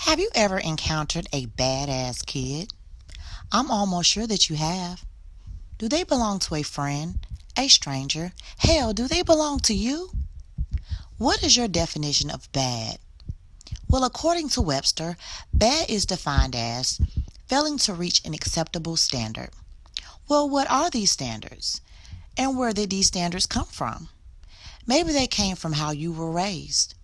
Have you ever encountered a badass kid? I'm almost sure that you have. Do they belong to a friend, a stranger? Hell, do they belong to you? What is your definition of bad? Well, according to Webster, bad is defined as failing to reach an acceptable standard. Well, what are these standards? And where did these standards come from? Maybe they came from how you were raised.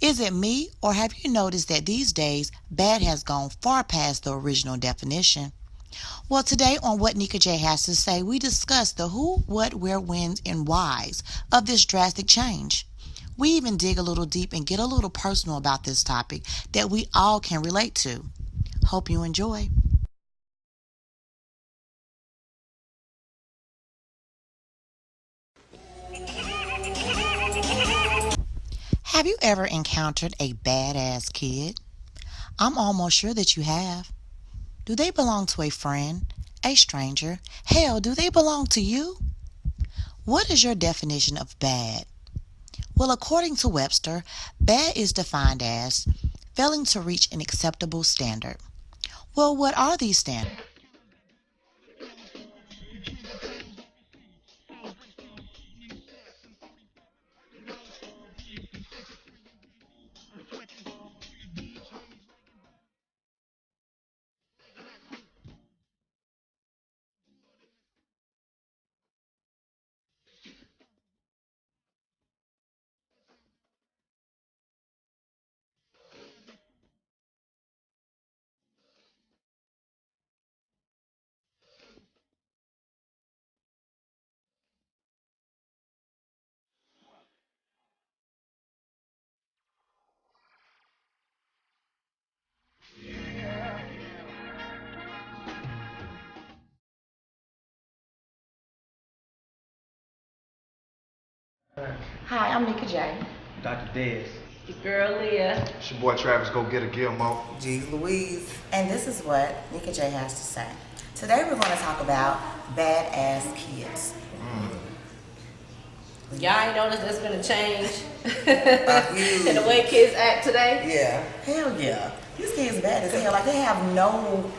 Is it me, or have you noticed that these days bad has gone far past the original definition? Well, today on What Nika J has to say, we discuss the who, what, where, whens, and whys of this drastic change. We even dig a little deep and get a little personal about this topic that we all can relate to. Hope you enjoy. Have you ever encountered a badass kid? I'm almost sure that you have. Do they belong to a friend, a stranger? Hell, do they belong to you? What is your definition of bad? Well, according to Webster, bad is defined as failing to reach an acceptable standard. Well, what are these standards? Hi, I'm Nika J. Dr. Dez. Your girl Leah. It's your boy Travis, go get a Gilmo. Jeez Louise. And this is what Nika J has to say. Today we're going to talk about badass kids. Y'all ain't noticed there's been a change in the way kids act today? Yeah. Hell yeah. These kids bad as hell. Like they have no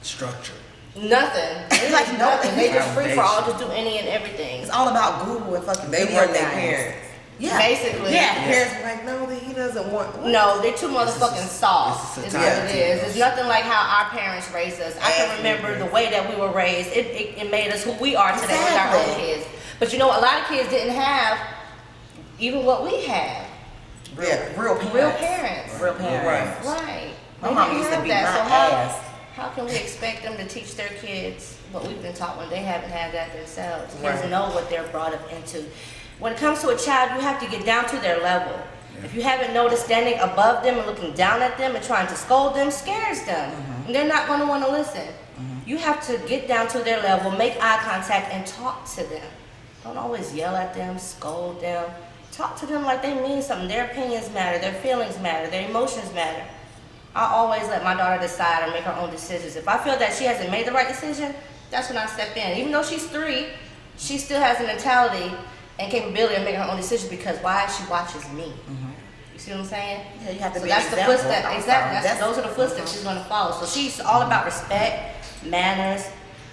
Structure. Nothing. It's like Nothing. They just free for all, Foundation. just do any and everything. It's all about Google and fucking They video were their games. parents. Yeah. Basically. Yeah. The parents were like, no, he doesn't want. What? No, they're too motherfucking soft. this Is is what society. it is. It's nothing like how our parents raised us. I can remember the way that we were raised. It made us who we are today with our own Exactly. kids. But you know, a lot of kids didn't have even what we have. Real parents. Real parents. Real parents. Right. My They mom didn't used to have beat that. my So ass. how can we expect them to teach their kids what we've been taught when they haven't had that themselves? Kids Right. know what they're brought up into. When it comes to a child, you have to get down to their level. If you haven't noticed, standing above them and looking down at them and trying to scold them scares them. And they're not going to want to listen. You have to get down to their level, make eye contact, and talk to them. Don't always yell at them, scold them. Talk to them like they mean something. Their opinions matter, their feelings matter, their emotions matter. I always let my daughter decide and make her own decisions. If I feel that she hasn't made the right decision, that's when I step in. Even though she's 3, she still has the mentality and capability of making her own decisions because why? She watches me. You see what I'm saying? Yeah, you have to So be that's an the example. footsteps. Also. Exactly. Those are the footsteps she's going to follow. So she's all about respect, manners.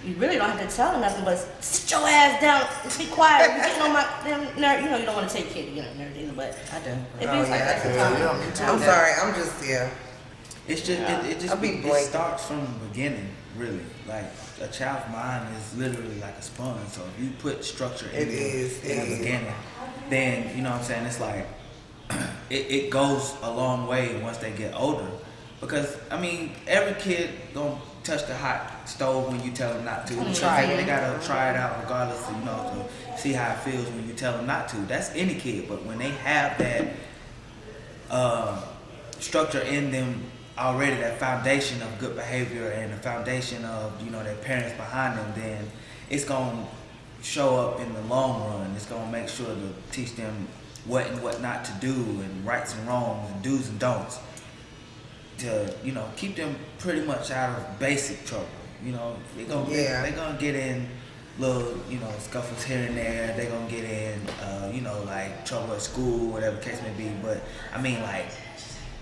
You really don't have to tell her nothing, but sit your ass down and be quiet. You getting on my damn nerve. You know you don't want to take your kid to get on nerves either, but I do. it Oh, feels like yeah, that I do. sometimes. I'm sorry. I'm just It's just it just I'll be it blank. starts from the beginning, really. Like a child's mind is literally like a sponge. So if you put structure It in is, it in the is. beginning, then you know what I'm saying. It's like it goes a long way once they get older. Because I mean, every kid gonna touch the hot stove when you tell them not to. They gotta try it out regardless, of, to see how it feels when you tell them not to. That's any kid. But when they have that structure in them already, that foundation of good behavior and the foundation of their parents behind them, then it's gonna show up in the long run. It's gonna make sure to teach them what and what not to do, and rights and wrongs, and do's and don'ts, to keep them pretty much out of basic trouble. They're gonna get in little scuffles here and there. They're gonna get in like trouble at school, whatever the case may be. But I mean, like,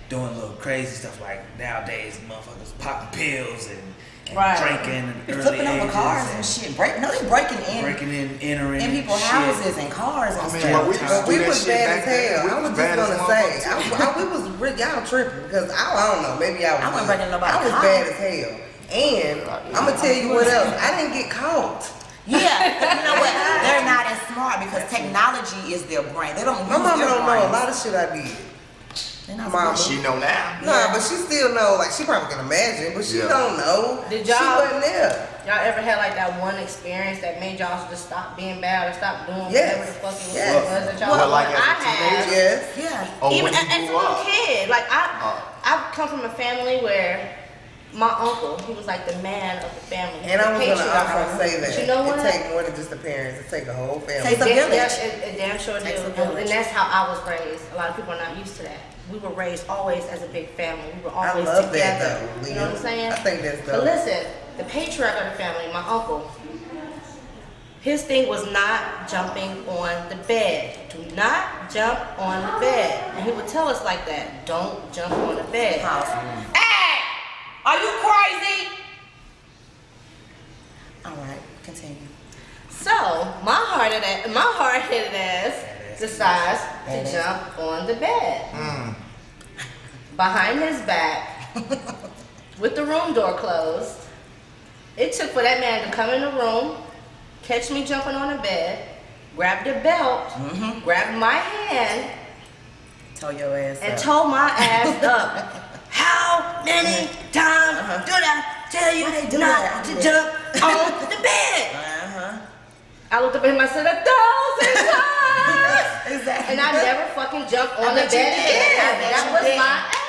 doing little crazy stuff like nowadays motherfuckers popping pills and Right. drinking and early Flipping over ages cars and shit. They breaking in entering in people's shit. houses and cars and I mean, stuff. well, we used to But do we that was shit bad back as then. hell. We I was was bad just as gonna say, motherfuckers. we was y'all tripping because I don't know, maybe I was. I wasn't breaking nobody's I was car. bad as hell, and I'm gonna tell you what else. I didn't get caught. Yeah, you know what? They're not as smart because technology is their brain. They don't use My mama their don't know a brains. lot of shit I did. They're not Mama. smart. She know now. Nah, but she still know. Like she probably can imagine, but she Yeah. don't know. Did She y'all- wasn't there. Y'all ever had like that one experience that made y'all just stop being bad or stop doing Yes. whatever the fuck it was, Yes. that y'all Well, like I as a had. teenager? Yes. Yeah. Oh, Even when you as a grew little up. kid, like I've come from a family where my uncle, he was like the man of the family. And I was The gonna patriarch. also say that. But you know what? It take more than just the parents. It take a whole family. Takes a village. It damn sure Takes do. a village. And that's how I was raised. A lot of people are not used to that. We were raised always as a big family. We were I always love together. that though. You know what I'm saying? I think that's But dope. listen, the patriarch of the family, my uncle, his thing was not jumping on the bed. Do not jump on the bed. And he would tell us like that. Don't jump on the bed. Hey! Are you crazy? All right, continue. So my hard-headed ass decides to jump on the bed. Behind his back, with the room door closed. It took for that man to come in the room, catch me jumping on the bed, grab the belt, grab my hand, Tell your ass and up. told my ass up. How many times did I tell you do not that. to jump on the bed? Uh-huh. I looked up at him, I said 1,000 times. Exactly. And I never fucking jumped on I the bet you bed did. I again. bet That you was did. my ass.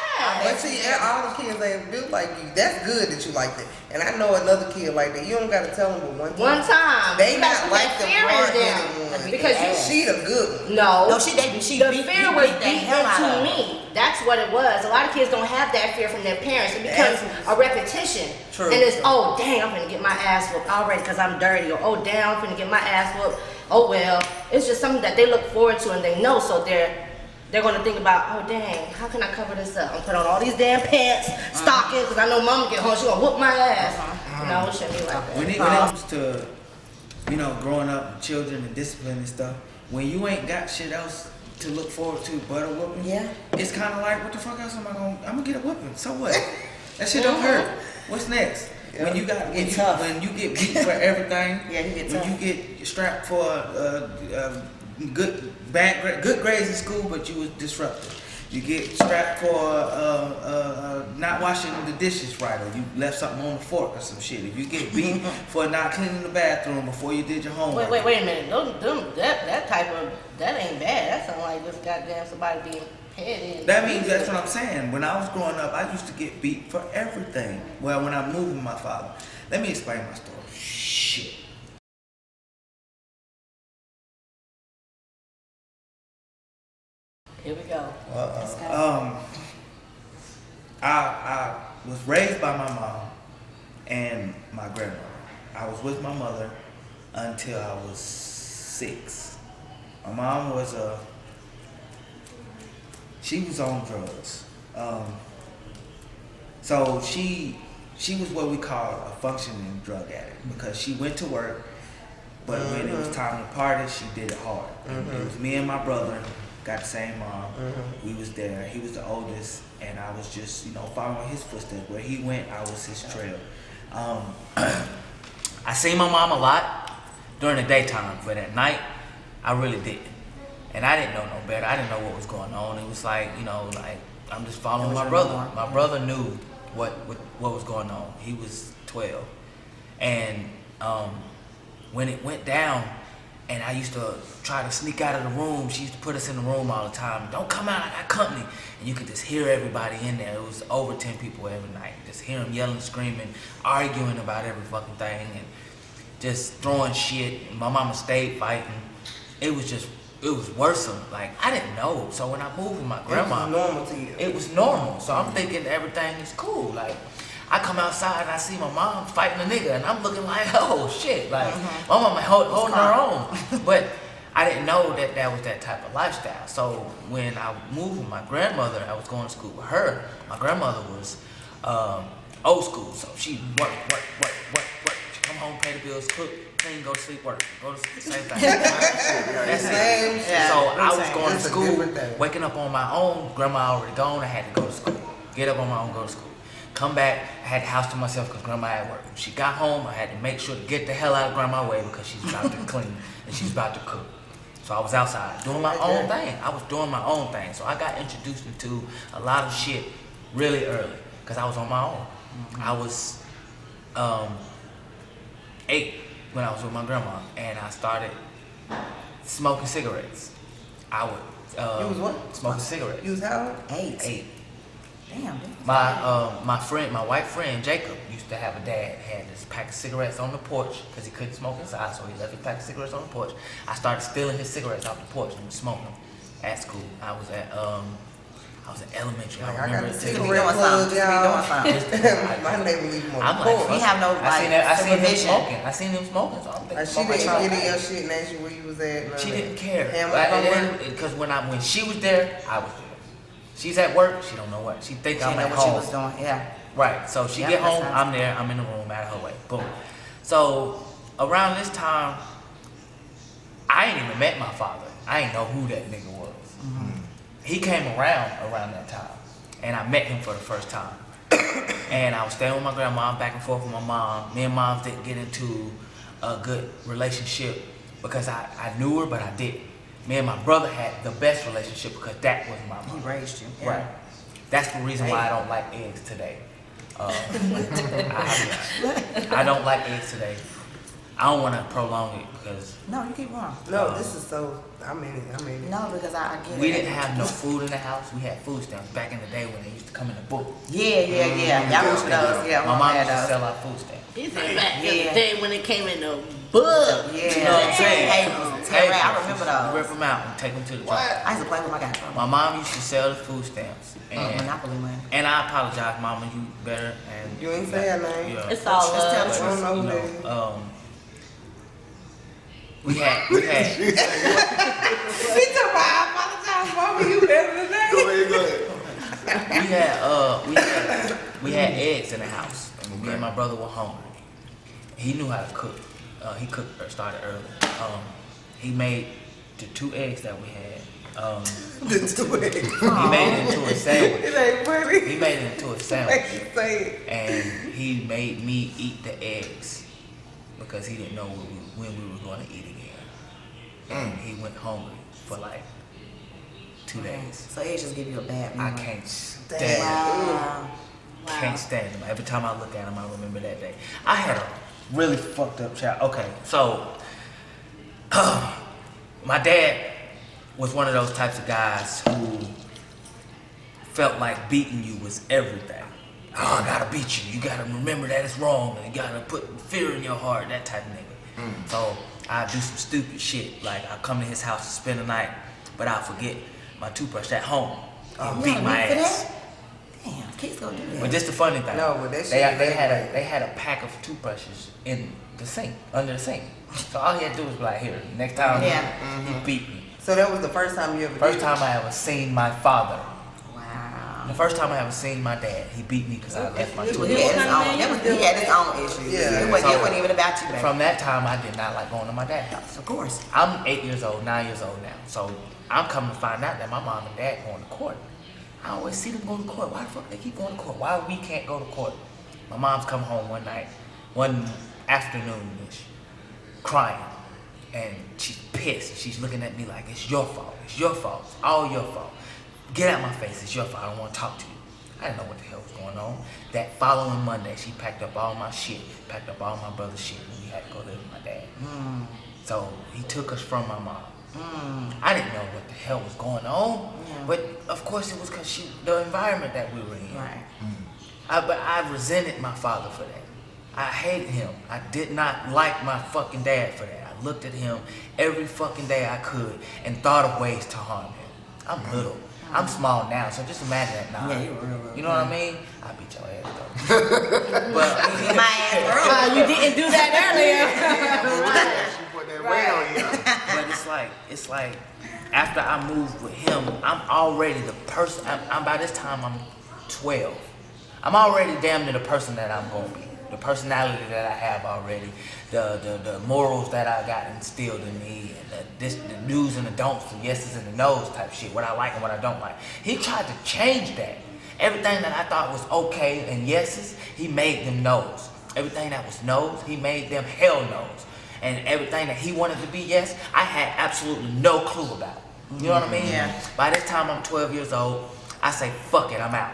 But see, all the kids ain't built like you. That's good that you like that. And I know another kid like that. You don't gotta tell them but one time. One time. They You gotta not put like that the fear in hard-headed them. ones. Because you She the good one. No, No, she the beat fear was the beat hell out into of her. me. That's what it was. A lot of kids don't have that fear from their parents. It becomes a repetition. True. And it's, oh, dang, I'm finna get my ass whooped already because I'm dirty. Or, oh, damn, I'm finna get my ass whooped. Oh, well. It's just something that they look forward to and they know. So they're gonna think about, oh, dang, how can I cover this up? I'm put on all these damn pants, stockings, because I know mama get home, she gonna whoop my ass. No, it shouldn't be like that. When it comes to, growing up, children and discipline and stuff, when you ain't got shit else to look forward to but a whooping, Yeah. it's kind of like, what the fuck else am I gonna? I'm gonna get a whooping. So what? That shit don't hurt. What's next? When you got It's tough. when you get beat for everything, Yeah, you get when tough. you get strapped for good grades in school, but you was disrupted. You get strapped for not washing the dishes right, or you left something on the fork or some shit. If you get beat for not cleaning the bathroom before you did your homework. Wait a minute. That ain't bad. That sounds like just goddamn somebody being petty. That means that's what I'm saying. When I was growing up, I used to get beat for everything. Well, when I moved with my father. Let me explain my story. Shit. Here we go. I was raised by my mom and my grandmother. I was with my mother until I was 6. My mom was she was on drugs. So she was what we call a functioning drug addict because she went to work, but when it was time to party, she did it hard. It was me and my brother, got the same mom. We was there. He was the oldest, and I was just, following his footsteps. Where he went, I was his trail. I seen my mom a lot during the daytime, but at night, I really didn't. And I didn't know no better. I didn't know what was going on. It was like, I'm just following my brother. My brother knew what was going on. He was 12. And when it went down, and I used to try to sneak out of the room, she used to put us in the room all the time. Don't come out, I got company. And you could just hear everybody in there. It was over 10 people every night. Just hear them yelling, screaming, arguing about every fucking thing, and just throwing shit. My mama stayed fighting. It was worrisome. Like, I didn't know. So when I moved with my grandma, It was normal to you. it was normal. So I'm thinking everything is cool. Like, I come outside and I see my mom fighting a nigga, and I'm looking like, oh shit. Like, my mama holding her own. But I didn't know that that was that type of lifestyle. So when I moved with my grandmother, I was going to school with her. My grandmother was old school, so she work. She come home, pay the bills, cook, clean, go to sleep, work, go to sleep, same thing. That's it. Yeah, So I was going to That's a school, different thing. waking up on my own. Grandma already gone. I had to go to school. Get up on my own, go to school. Come back, I had the house to myself because grandma had work. When she got home, I had to make sure to get the hell out of grandma's way because she's about to clean and she's about to cook. So I was outside doing my own thing. I was doing my own thing. So I got introduced into a lot of shit really early because I was on my own. I was 8 when I was with my grandma and I started smoking cigarettes. I would You was what? smoking cigarettes. You was how old? 8. Damn. My friend, my white friend Jacob, used to have a dad had this pack of cigarettes on the porch because he couldn't smoke inside, so he left his pack of cigarettes on the porch. I started stealing his cigarettes off the porch and was smoking them at school. I was at elementary. Like, I remember I got it the taking me. cigarette plug, y'all. My My neighbor leave them on I'm the like, porch. We have no I seen him supervision. smoking. I seen him smoking, so I'm thinking, Like, she didn't get in your shit and ask you where you was at. none She of didn't that. care. Hammer, Because when she was there, I was there. She's at work. She don't know what. She think She I'm know at what she home. was doing. Yeah. Right. So she Yeah, get that's home. nice. I'm there. I'm in the room out of her way. Boom. So around this time, I ain't even met my father. I ain't know who that nigga was. He came around that time, and I met him for the first time. And I was staying with my grandma, back and forth with my mom. Me and mom didn't get into a good relationship because I knew her, but I didn't. Me and my brother had the best relationship because that was my He mom. raised you. Yeah. Right. That's the reason why I don't like eggs today. I don't like eggs today. I don't want to prolong it because No, you keep wrong. No, this is so. I mean it. No, because I get it. we didn't have no food in the house. We had food stamps back in the day when they used to come in the book. Yeah. Y'all remember those? Yeah, My mom had used to those. sell out food stamps. He said back in the Yeah. day when it came in the book. Yeah. You know what I'm saying? Hey, I remember Rip those. them out and take them to the joint. I used to play with my guy. My mom used to sell the food stamps. And, Monopoly money. and I apologize, Mama. You better. And You ain't say her name. Yeah. It's all Just tell love. the I don't know You who that is. know, we had She told me, I apologize, mama. You better than that. Go ahead. we had eggs in the house. And me and my brother were hungry. He knew how to cook. He cooked or started early. He made the 2 eggs that we had. The 2 eggs. He made it into a sandwich. It ain't funny. He made it into a Make sandwich. you say it. And he made me eat the eggs because he didn't know when we were going to eat again. And he went hungry for like 2 days. So it just give you a bad I memory. can't stand Damn. him. Wow. Can't stand him. Every time I look at him, I remember that day. I had a really fucked up child. Okay, so my dad was one of those types of guys who felt like beating you was everything. Oh, I gotta beat you. You gotta remember that it's wrong. And you gotta put fear in your heart. That type of nigga. So I do some stupid shit. Like I come to his house to spend the night, but I forget my toothbrush at home. And beat my For ass. that? Damn, kids gonna do that. But this the funny thing. No, but that shit they ain't had a pack of toothbrushes in the sink, under the sink. So all he had to do was be like, here, next time he beat me. So that was the first time you ever First did time I ever seen my father. Wow. The first time I ever seen my dad, he beat me because I left my He toothbrush. had his own issues. Yeah. It wasn't even about you, baby. From that time, I did not like going to my dad's house. Of course. I'm 8 years old, 9 years old now. So I'm coming to find out that my mom and dad going to court. I always see them go to court. Why the fuck they keep going to court? Why we can't go to court? My mom's come home one night, one afternoon-ish, crying. And she's pissed. She's looking at me like, it's your fault. It's your fault. It's all your fault. Get out my face. It's your fault. I don't want to talk to you. I didn't know what the hell was going on. That following Monday, she packed up all my shit, packed up all my brother's shit, and we had to go live with my dad. So he took us from my mom. I didn't know what the hell was going on, but of course it was because the environment that we were in. Right. But I resented my father for that. I hated him. I did not like my fucking dad for that. I looked at him every fucking day I could and thought of ways to harm him. I'm little. I'm small now, so just imagine that now. Yeah, you were real. You know what I mean? I beat your ass though. But My ass, bro. You didn't do that earlier. She put that weight on you. but it's like after I moved with him, I'm already the person. I'm by this time I'm 12. I'm already damn near the person that I'm gonna be. The personality that I have already, the morals that I got instilled in me, and the do's and the don'ts, the yeses and the no's type shit. What I like and what I don't like. He tried to change that. Everything that I thought was okay and yeses, he made them no's. Everything that was no's, he made them hell no's. And everything that he wanted to be yes, I had absolutely no clue about. You know what I mean? Yeah. By this time I'm 12 years old, I say, fuck it, I'm out.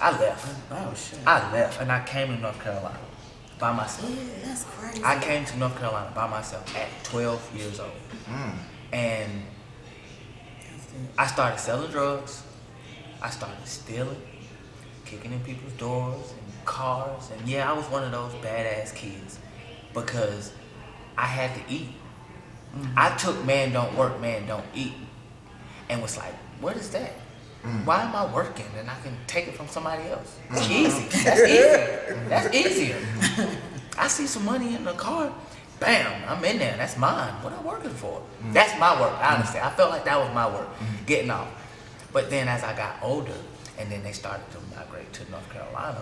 I left. Oh shit. I left and I came to North Carolina by myself. Yeah, that's crazy. I came to North Carolina by myself at 12 years old. And I started selling drugs. I started stealing, kicking in people's doors and cars. And yeah, I was one of those badass kids because I had to eat. I took man don't work, man don't eat. And was like, what is that? Why am I working and I can take it from somebody else? It's easy. That's easier. That's easier. I see some money in the car, bam, I'm in there. That's mine. What am I working for? That's my work, honestly. I felt like that was my work, getting off. But then as I got older, and then they started to migrate to North Carolina,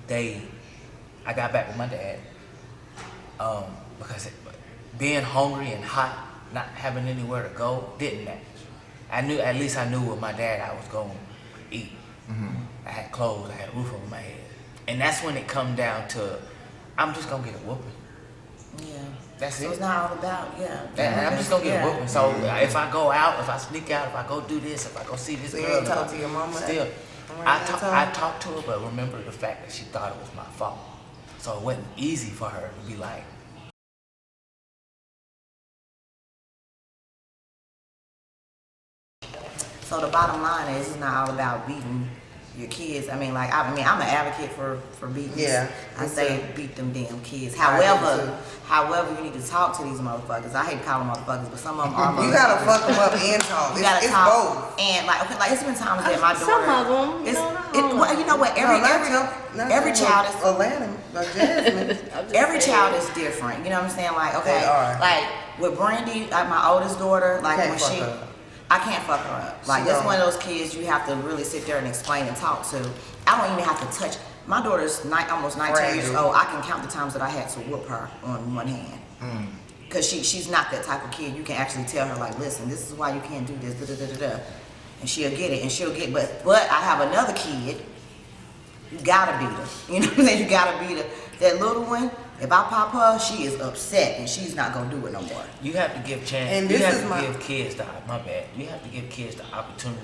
I got back with my dad because being hungry and hot, not having anywhere to go, didn't match. At least I knew with my dad I was going to eat. I had clothes, I had a roof over my head. And that's when it come down to, I'm just going to get a whooping. Yeah. That's So it. it's not all about, I'm just going to get a whooping. So if I go out, if I sneak out, if I go do this, if I go see this So you girl. ain't talk to your mama? Still, I talked to her, but remember the fact that she thought it was my fault. So it wasn't easy for her to be like, So the bottom line is, it's not all about beating your kids. I mean, I'm an advocate for beating. Yeah, I me say too. beat them damn kids. I do However, you need to talk to these motherfuckers. I hate to call them motherfuckers, but some of them are. You gotta fuck them up and talk. You gotta It's talk. both. And it's been times that my daughter. Some of them, Well, you know what? Every child is. Atlanta, Jasmine. Every child is different. You know what I'm saying? Like, okay, They are. like with Brandy, like my oldest daughter, like can't when fuck she, her up. I can't fuck her up. Like, She that's don't. one of those kids you have to really sit there and explain and talk to. I don't even have to touch. My daughter's almost 19 years Fragile. old. I can count the times that I had to whoop her on one hand. Because she's not that type of kid. You can actually tell her, like, listen, this is why you can't do this, da-da-da-da-da. And she'll get it, but I have another kid, you gotta beat her. You know what I'm saying? You gotta beat her. That little one, if I pop her, she is upset and she's not gonna do it no more. you have to give chance. And You this have is to my- give kids my bad. You have to give kids the opportunity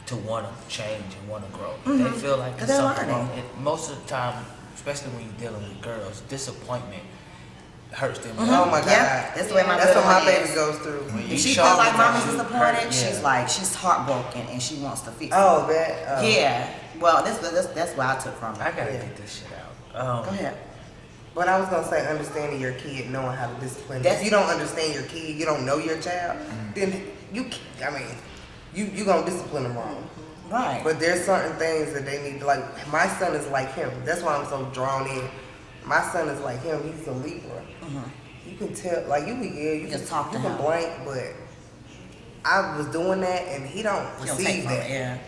to want to change and want to grow. They feel like Cause there's they're something learning. wrong. Most of the time, especially when you're dealing with girls, disappointment hurts them. Oh my God. Yeah, that's the way my That's what my little one baby is. goes through. When you If she show feel like them that mama's you disappointed, hurt, she's heartbroken and she wants to fix it. Oh, that. Yeah. Well, that's what I took from I it. gotta Yeah. get this shit out. Go ahead. But I was gonna say, understanding your kid, knowing how to discipline. That's- If you don't understand your kid, you don't know your child, then you gonna discipline them wrong. Right. But there's certain things that they need. Like my son is like him. That's why I'm so drawn in. My son is like him. He's a Libra. You can tell, like you can Just talk to you can him. blank, but I was doing that and he don't You don't receive take from that. it, yeah.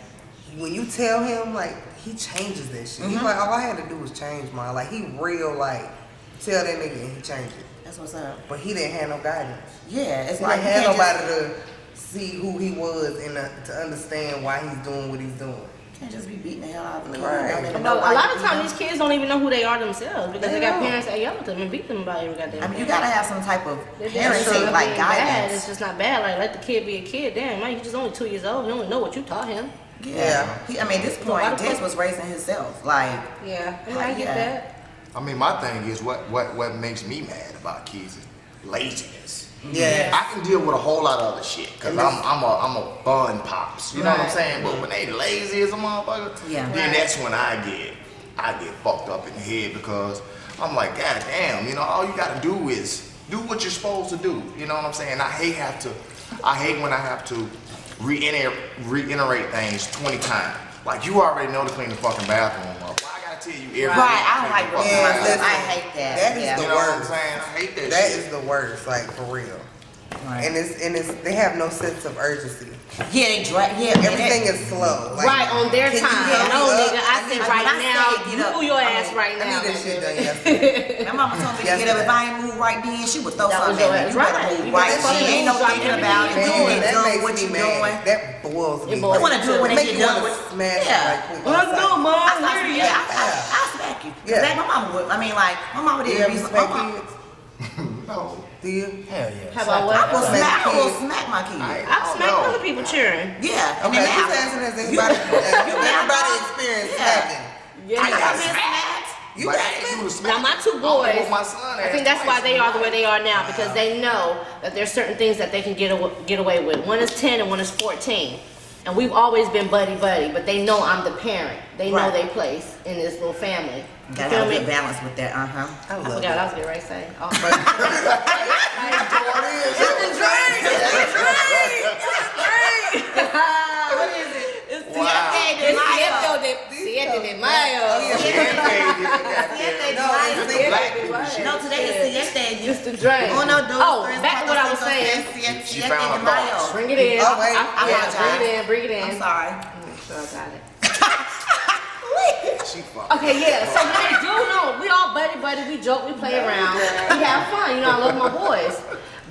When you tell him, like, he changes that shit. He's like, all I had to do was change mine. Like, he real, like, tell that nigga and he changed it. That's what's up. But he didn't have no guidance. Yeah, it's He like didn't you have can't nobody to see who he was and to understand why he's doing what he's doing. can't just be beating the hell out of them. Right. Don't even No, know a why lot you of beat times them. these kids don't even know who they are themselves because They they got don't. parents that yell at them and beat them about every goddamn I mean, you thing. gotta have some type of They're just parenting, not like being bad. guidance. It's just not bad. Like, let the kid be a kid. Damn, man, he's just only 2 years old. He only know what you taught him. Yeah. I mean, at this So why point, the Des fuck- was raising himself. Like, Yeah, I mean, I get Yeah. that. I mean, my thing is what makes me mad about kids is laziness. Yeah. I can deal with a whole lot of other shit because I'm a fun pops. You know what I'm Right. saying? But when they lazy as a motherfucker, Yeah. then Right. that's when I get fucked up in the head because I'm like, God damn, you know, all you gotta do is do what you're supposed to do. You know what I'm saying? I hate when I have to reiterate things 20 times. Like, you already know to clean the fucking bathroom up. Why I gotta tell you everything. Right, I don't like Fuck repeating myself. myself. I hate that. That is Yeah. the You know what I'm worst. saying? I hate that That shit. is the worst, like for real. Right. And it's they have no sense of urgency. Yeah, they drag. Yeah, man, Everything that- is slow. Like, Right on their can you time. get No, me up? nigga, I I said need- right when I say now, get you up, move your I ass mean, right I now. need this shit done nigga. yesterday. My mama told me to get up. If I ain't move right then, she would throw That was something your at me. ass. You better Right. move You right better then. Ain't no fucking thinking move about it. right. You Man, get that done makes what me you mad. doing. That boils me. It boils I want to do it when they Make get you done want with. to smash Yeah. it like quick. Well, let's go, Mom. I start, Hurry yeah, up. I smack you. Yeah. Like, my mama would. I mean, like, my mama You didn't ever reason. smack My mama, kids? No. Do you? Hell yeah. How about what? I will Smack smack. I will kids. smack my kids. I've smacked other people cheering. Yeah. Okay, and just asking as everybody, everybody experienced Yeah. smacking. Yeah. I got smacked. You But got if you was Now my two I don't boys, whoop my son I ass think that's why twice. they are the way they are now, because they know that there's certain things that they can get away with. One is 10 and one is 14. And we've always been buddy-buddy, but they know I'm the parent. They know Right. their place in this little family. You Gotta feel have a me? good balance with that. I I love forgot it. I was getting ready to say. Oh. What is it? It's Wow. Siete de Mayo. No, today is Siete. Just the drink. Oh, no, Oh, back to what I was saying. She found a box. Bring it in. Oh, wait. I apologize. bring it in. I'm sorry. Sure, I got it. She fucking. Okay, yeah. So when they do know, we all buddy, we joke, we play around, we have fun. You know, I love my boys.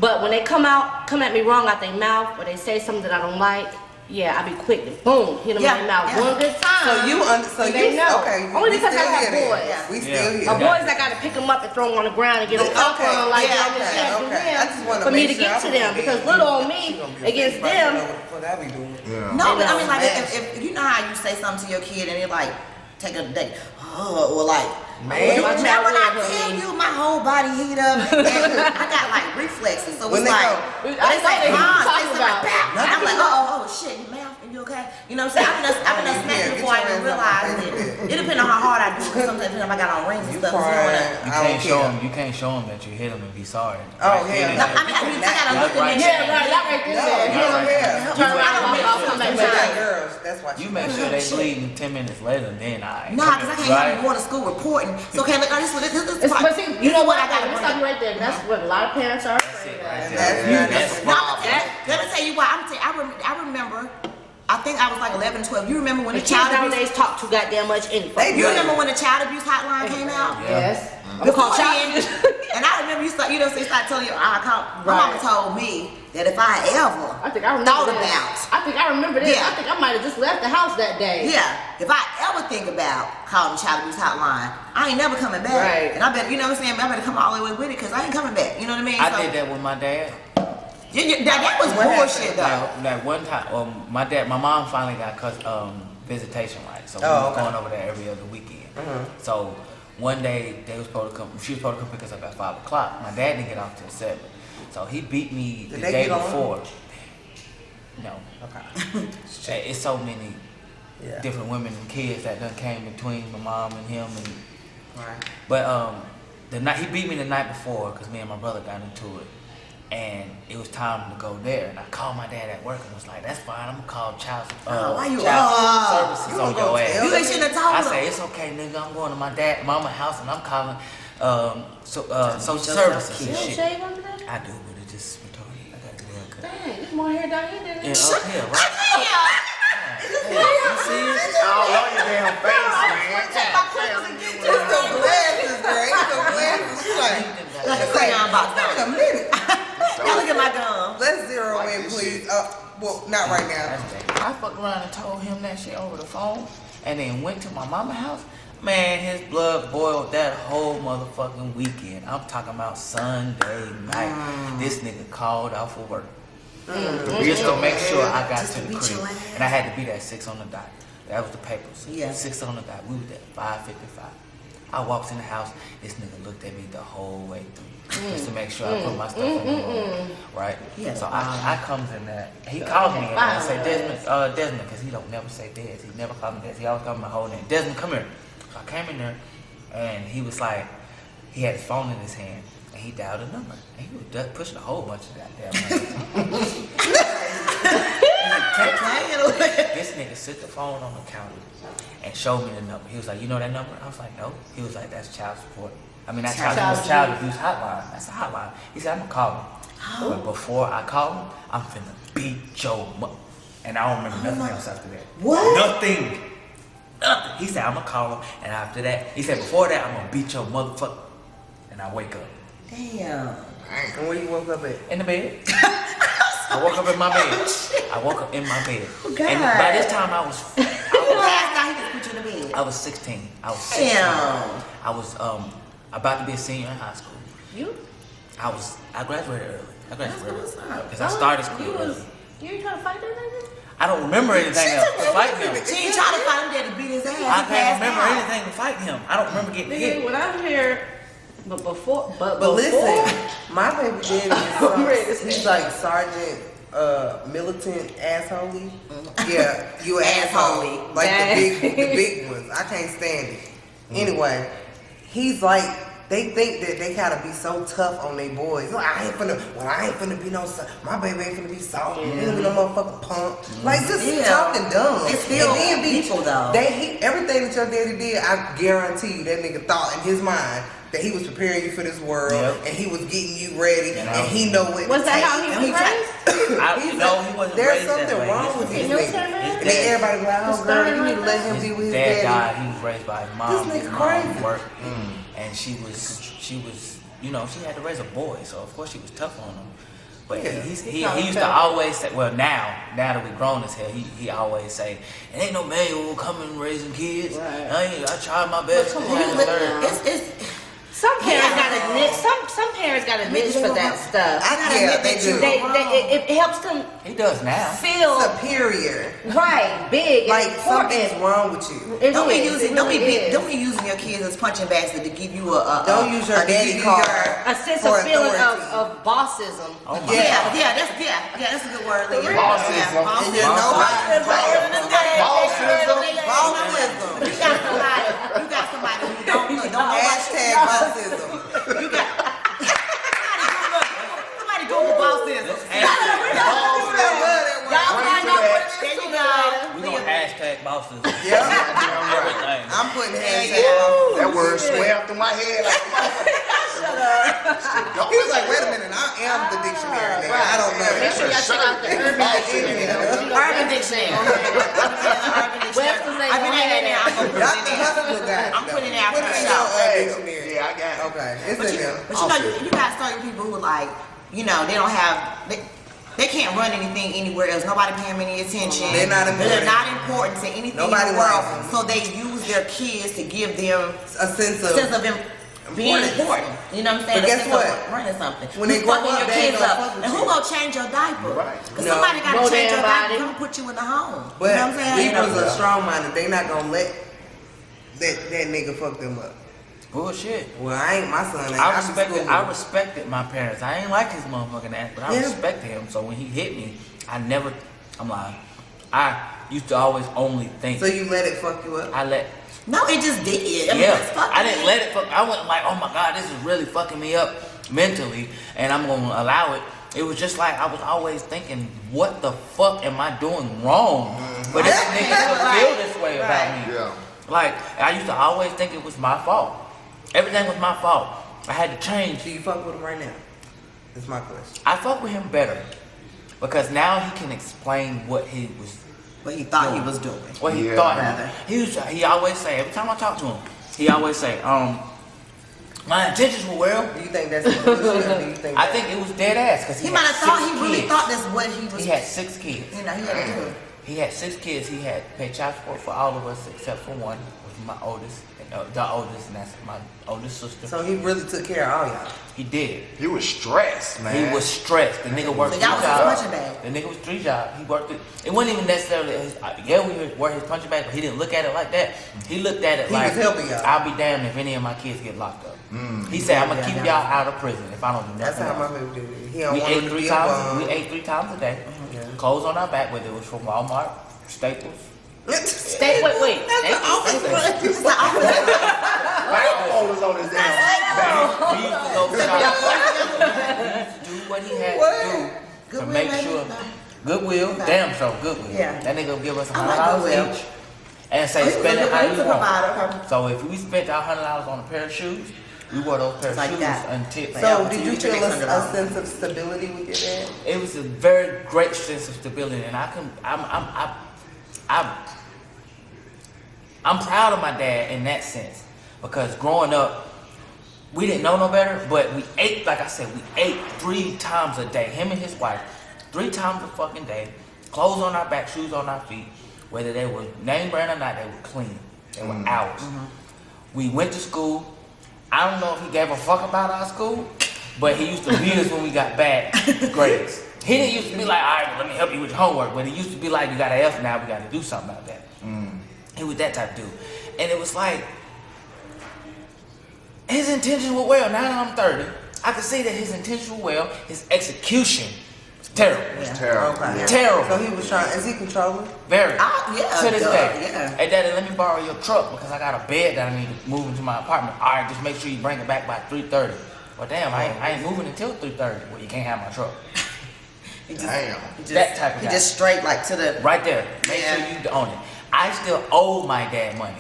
But when they come at me wrong out their mouth, or they say something that I don't like, yeah, I be quick to boom, hit them Yeah, in their mouth yeah. one good time. So they you know. okay? Only we because I still have here then. boys. Yeah. We still My here. boys, I gotta pick them up and throw them on the ground and get them up Okay, on like yeah, on this okay, and do okay. I just them wanna for me make to sure get to I them was because getting- little on She me gonna be against offended. I them. know what the fuck I be doing. Yeah. No, but I mean, like, Smash. if you know how you say something to your kid and it like take a day, or like, Man. you My remember child when I will tell hit me. you my whole body heat up and I got like reflexes, so When it's they like, go, I they know say, they Mom, say talking something about. like, "Bap." And I'm like, oh shit, mouth, you okay? You know what I'm saying? I've been Yeah, smacking get before I your even hands off realized my it. face. It depends on how hard I do, because sometimes if I got on rings and You stuff, so you don't crying? wanna. You I don't can't show care. them. You can't show them that you hit them and be sorry. Oh, Right hell then no. and I mean, I gotta look at Right. it. Yeah, right, that right there. No, Yeah, you don't care. turn around, I'll come You back got down. girls. That's why. You make sure they bleeding 10 minutes later, then I. Nah, because I can't have you going to school reporting. So, okay, look, this is It's, but see, you know what? I gotta gotta bring stop you up. right there. That's what a lot of parents are. And That's No, wrong. let me tell you why. I remember. I think I was like 11, 12. You remember when The the kids child abuse? nowadays talk too goddamn much anyway. They You do. remember when the child abuse hotline came out? Yes. I'm Before called child then, and I remember you start, they start telling you, I called. My Right. mama told me that if I ever I think I remember thought this. about, I think I remember this. Yeah. I think I might have just left the house that day. yeah, if I ever think about calling the child abuse hotline, I ain't never coming back. Right. And I better, you know what I'm saying? I better come all the way with it because I ain't coming back. You know what I mean? I did that with my dad. That was What bullshit though. Like one time, my mom finally got visitation rights, so we Oh, was okay. going over there every other weekend. So one day she was supposed to come pick us up at 5 o'clock. My dad didn't get off till 7, so he beat me Did the they day get on? before. No, Okay. it's so many Yeah. different women and kids that done came between my mom and him, and Right. but the night he beat me the night before because me and my brother got into it. And it was time to go there, and I called my dad at work and was like, "That's fine. I'm gonna call child Why you services You on gonna go your ass." tell You ain't shouldn't have told I them. say, "It's okay, nigga. I'm going to my mama house, and I'm calling social yourself services killed. and You don't shit." shave under there? I do, but it just retarded. I gotta get a haircut. Dang, there's more hair down here than Yeah, there. up here, right? Hey, you see it? All on your damn face, man. It's the glasses, girl. It's the glasses. She's like, Like a crayon box. wait a minute. Now look at my gum. Let's zero in, please. Well, not right now. I fucked around and told him that shit over the phone, and then went to my mama's house. Man, his blood boiled that whole motherfucking weekend. I'm talking about Sunday night. This nigga called out for work. Just to make sure I got Just to to the beat crib. your ass. And I had to be there at 6 on the dot. That was the papers. Yeah. 6 on the dot. We was at 5:55. I walked in the house. This nigga looked at me the whole way through. Just to make sure I put my stuff in the room. Right? Yeah. So I comes in there. He calls me and I say, Desmond, because he don't never say Des. He never called me Des. He always called me my whole name. Desmond, come here. So I came in there and he was like, he had his phone in his hand and he dialed a number. And he was pushing a whole bunch of goddamn numbers. This nigga set the phone on the counter and showed me the number. He was like, you know that number? I was like, no. He was like, that's child support. I mean, that's child abuse hotline. That's a hotline. He said, I'm gonna call him. But before I call him, I'm finna beat your and I don't remember nothing else after that. What? Nothing. He said, I'm gonna call him. And after that, he said, before that, I'm gonna beat your motherfucker. And I wake up. Damn. And where you woke up at? In the bed. I woke up in my bed. I woke up in my bed. Oh, God. And by this time, I was Last night he just put you in the bed. I was 16. I was 16. Damn. I was about to be a senior in high school. You? I graduated early. I graduated early That's what's up. because I started school early. You ain't trying to fight that nigga? I don't remember anything else to fight him. She ain't trying to fight him there to beat his ass. I He can't passed remember out. anything to fight him. I don't remember getting Nigga, hit. when I'm here, but listen, my baby daddy ready to he's like sergeant, militant assholey. Yeah, you an asshole. Like the big ones. I can't stand it. Anyway, he's like, they think that they gotta be so tough on their boys. I ain't finna be no, my baby ain't finna be soft. He ain't be no motherfucking punk. Like, just talking dumb. It's still and then people, though. Everything that your daddy did, I guarantee you, that nigga thought in his mind that he was preparing you for this world, and he was getting you ready, and he know what. Was that how he was raised? He wasn't There's raised that something way. wrong with these military niggas. man? And then everybody be like, oh girl, you need to let him be with his Dad daddy. died. He was raised by his mom. This His nigga mom crazy. worked, and she was, you know, she had to raise a boy, so of course she was tough on him. But he used to always say, well, now that we grown as hell, he always say, it ain't no manual coming raising kids. Right. I tried my best. Some parents got a niche for that stuff. They do. It helps them He does now. feel Superior. right, big, Like and something's important. wrong with you. It Don't be is. using, It don't be, really is. don't be using your kids as punching bags to give you Don't use your a daddy daddy card. card. A sense for of feeling authority. of bossism. Oh my Yeah, that's a good word. Leah. Bossism. Yeah, And you bossism. know Bossism. You got somebody who don't know Hashtag bossism. Somebody Google bossism. Y'all find out what it is. There you go. We gonna hashtag bosses. Yeah. Everything. I'm putting hashtag bossism. That word swam through my head like. He was like, wait a minute, I am the dictionary nigga. I don't know. Make sure y'all check out the Urban Dictionary. Webster's ain't I've been gonna in there. have I'm gonna Y'all the hustle guy. I'm putting it out Put for it in sure. your dictionary. Yeah, I got it. Okay, it's in there. But you know, you got certain people who like, you know, they don't have, they can't run anything anywhere else. Nobody pay them any attention. They're not important. They're not important to anything Nobody in the world. likes them. So they use their kids to give them A sense of being important. You know what I'm saying? But guess A sense of what? running something. When Who's they grow fucking up, your they ain't kids gonna up? fuck with And who you. gonna change your diaper? Right. Because No. somebody gotta Know change their your diaper. body. Come put you in the home. But you know what I'm saying? Libras are strong-minded. They not gonna let that nigga fuck them up. Bullshit. Well, I ain't my son. I respected my parents. I ain't like his motherfucking ass, but I Yeah. respected him. So when he hit me, I'm lying. I used to always only think. So you let it fuck you up? No, it just did. I mean, Yeah, it's fucking I didn't let it fuck. I wasn't like, oh my God, this is really fucking me up mentally, and I'm gonna allow it. It was just like I was always thinking, what the fuck am I doing wrong? But this nigga could feel this way about me. Yeah. Like, I used to always think it was my fault. Everything was my fault. I had to change. Do you fuck with him right now? That's my question. I fuck with him better because now he can explain what he thought he was doing. What he Yeah. thought. Rather. He always say, every time I talk to him, he always say, my intentions were well. Do you think that's bullshit? Do you think I think it was dead ass because He might have thought, he really thought that's what he was. He had 6 kids. You know, he had to do it. He had 6 kids. He had paid child support for all of us except for one, which was my oldest, the oldest, and that's my oldest sister. So he really took care of all y'all. He did. He was stressed, man. He was stressed. The nigga worked So 3 y'all was his jobs. punching bag. The nigga was 3 jobs. He worked it. It wasn't even necessarily his, we were his punching bag, but he didn't look at it like that. He looked at it He like, was helping y'all. I'll be damned if any of my kids get locked up. He said, I'm gonna keep y'all out of prison if I don't do That's nothing how else. my baby did it. He don't We want ate him to 3 be a times. bum. We ate 3 times a day. Yeah. Clothes on our back, whether it was from Walmart, Staples. Wait. It's the office. was on his damn back. We used to go shop. He used to do what he had to do to Good make lady. sure Goodwill, Okay. damn sure, Goodwill. Yeah. That nigga will give us I like $100 Goodwill. each and say Oh, he was spend a it good- how he you was a want. provider, okay. So if we spent our $100 on a pair of shoes, we wore those pair of Like shoes that. until. So Until did you you get your feel next a $100? sense of stability with your dad? It was a very great sense of stability, and I'm proud of my dad in that sense, because growing up, we didn't know no better, but we ate, like I said, we ate 3 times a day. Him and his wife, 3 times a fucking day. Clothes on our back, shoes on our feet. Whether they were name brand or not, they were clean. They were ours. We went to school. I don't know if he gave a fuck about our school, but he used to beat us when we got bad grades. He didn't used to be like, all right, well, let me help you with your homework, but he used to be like, you got an F now, we got to do something about that. He was that type of dude. And it was like, his intentions were well. Now that I'm 30, I can see that his intentions were well. His execution, terrible. Yeah. Terrible. Okay. Terrible. So he was trying. Is he controlling? Very. Yeah, To this duh, day. yeah. Hey, Daddy, let me borrow your truck because I got a bed that I need to move into my apartment. All right, just make sure you bring it back by 3:30. Well, damn, I ain't moving until 3:30. Well, you can't have my truck. He just, Damn. he just, That type of he guy. just straight like to the. Right there. Make Yeah. sure you own it. I still owe my dad money.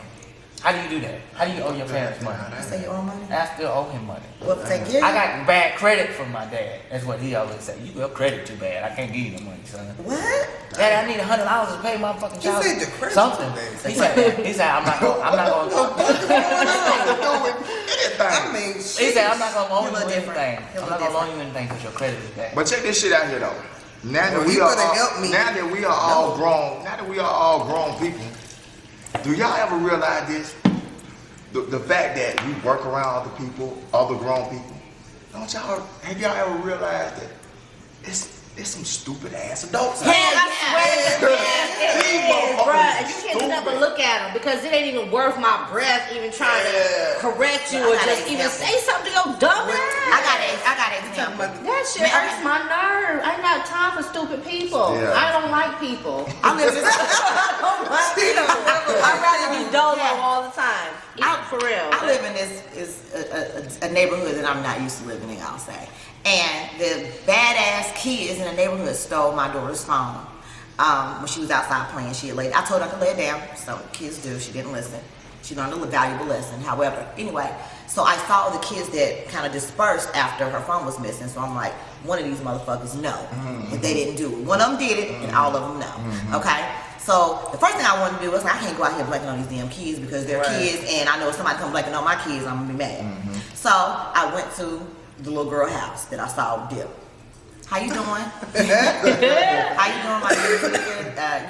How do you do that? How do you owe your parents money? You say you owe money? I still owe him money. Well, take care. I got bad credit from my dad. That's what he always say. You got credit too bad. I can't give you no money, son. What? Daddy, I need $100 to pay my fucking He child. said your credit Something. too bad. He said, I'm not gonna. I mean, He shit. said, I'm not gonna loan He a you little anything. different. He a I'm little not gonna loan you anything because your credit is bad. But check this shit out here though. Now that Well, we you are better help me. now that we are all grown, now that we are all grown people, do y'all ever realize this? The fact that we work around other people, other grown people. Don't y'all have y'all ever realized that it's some stupid ass adults out Man, I swear These it is, motherfuckers bruh. is You can't do nothing but stupid. look at them because it ain't even worth my breath even trying to correct you I or got just an even example. say something to your dumb ass. I got an example. That shit Man, hurts my nerve. I ain't got time for stupid people. Yeah. I don't like people. I live in. I don't like people. I'd rather be dolo Yeah. all the time. For real. I live in this is a neighborhood that I'm not used to living in, I'll say. And the badass kids in the neighborhood stole my daughter's phone when she was outside playing. She had laid. I told her to lay it down, so kids do. She didn't listen. She learned a valuable lesson. However, anyway, so I saw the kids that kind of dispersed after her phone was missing. So I'm like, one of these motherfuckers know that they didn't do it. One of them did it, and all of them know. Okay. So the first thing I wanted to do was I can't go out here blanking on these damn kids because they're kids, and I know if somebody come blanking on my kids, I'm gonna be mad. So I went to the little girl house that I saw dip. How you doing? How you doing, my dear?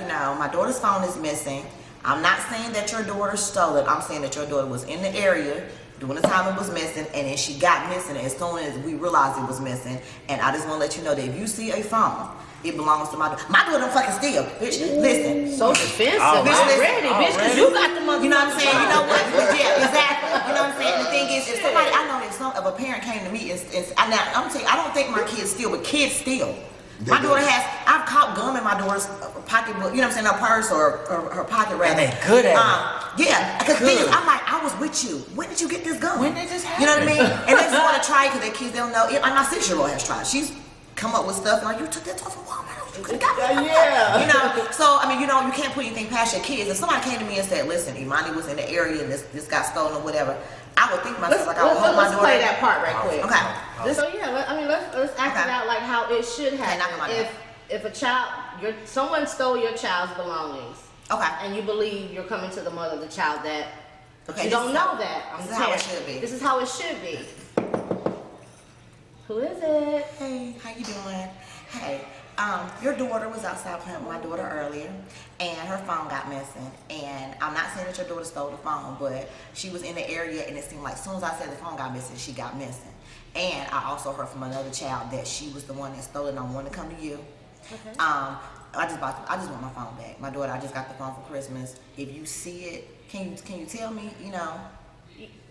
You know, my daughter's phone is missing. I'm not saying that your daughter stole it. I'm saying that your daughter was in the area during the time it was missing, and then she got missing as soon as we realized it was missing. And I just want to let you know that if you see a phone, it belongs to my daughter. My daughter don't fucking steal, bitch. Listen. So defensive Already. already, bitch, because you got the motherfucker. You know what I'm saying? You know what? Yeah, exactly. You know what I'm saying? The thing is, if somebody, I know if a parent came to me and now, I'm telling you, I don't think my kids steal, but kids steal. My daughter has, I've caught gum in my daughter's pocketbook, you know what I'm saying, her purse or her pocket rather. And they good at it. Yeah, because the thing is, I'm like, I was with you. When did you get this gum? When did this happen? You know what I mean? And they just want to try it because their kids don't know. And my 6-year-old has tried. She's come up with stuff like, you took that off of Walmart. You could have got me. Yeah. You know, so, I mean, you know, you can't put anything past your kids. If somebody came to me and said, listen, Imani was in the area and this got stolen or whatever, I would think to myself, like, I would hope my Let's daughter. play that part right quick. Okay. So yeah, let's act it Okay. out like how it should knock 'em out. happen. If a child, someone stole your child's belongings, Okay. and you believe you're coming to the mother of the child that Okay, you this don't is know how- that. this is how it should be. This is how it should be. Who is it? Hey, how you doing? Hey, your daughter was outside playing with my daughter earlier, and her phone got missing. And I'm not saying that your daughter stole the phone, but she was in the area, and it seemed like as soon as I said the phone got missing, she got missing. And I also heard from another child that she was the one that stole it, and I want to come to you. Okay. I just want my phone back. My daughter, I just got the phone for Christmas. If you see it, can you tell me? You know.